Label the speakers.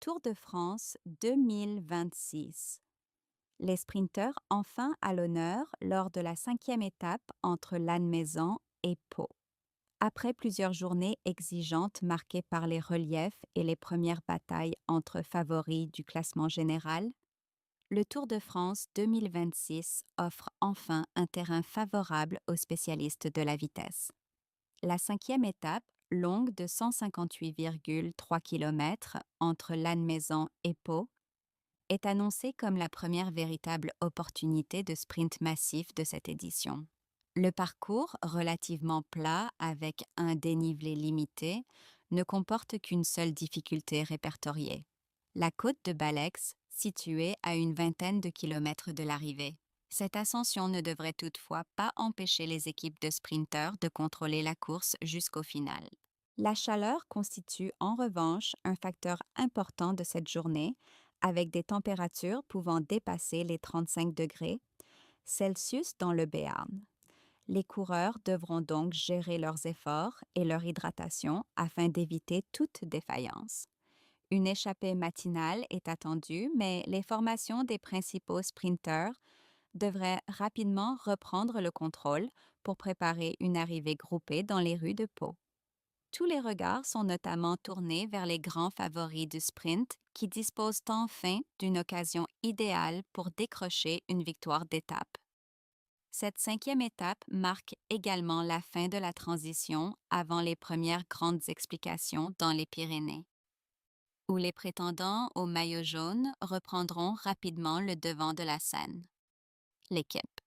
Speaker 1: Tour de France 2026. Les sprinteurs enfin à l'honneur lors de la 5e étape entre Lannemezan et Pau. Après plusieurs journées exigeantes marquées par les reliefs et les premières batailles entre favoris du classement général, le Tour de France 2026 offre enfin un terrain favorable aux spécialistes de la vitesse. La 5e étape, longue de 158,3 km entre Lannemezan et Pau, est annoncée comme la première véritable opportunité de sprint massif de cette édition. Le parcours, relativement plat avec un dénivelé limité, ne comporte qu'une seule difficulté répertoriée: la côte de Balex, située à une vingtaine de kilomètres de l'arrivée. Cette ascension ne devrait toutefois pas empêcher les équipes de sprinteurs de contrôler la course jusqu'au final. La chaleur constitue en revanche un facteur important de cette journée, avec des températures pouvant dépasser les 35 degrés Celsius dans le Béarn. Les coureurs devront donc gérer leurs efforts et leur hydratation afin d'éviter toute défaillance. Une échappée matinale est attendue, mais les formations des principaux sprinteurs devraient rapidement reprendre le contrôle pour préparer une arrivée groupée dans les rues de Pau. Tous les regards sont notamment tournés vers les grands favoris du sprint qui disposent enfin d'une occasion idéale pour décrocher une victoire d'étape. Cette 5e étape marque également la fin de la transition avant les premières grandes explications dans les Pyrénées, où les prétendants au maillot jaune reprendront rapidement le devant de la scène. L'équipe.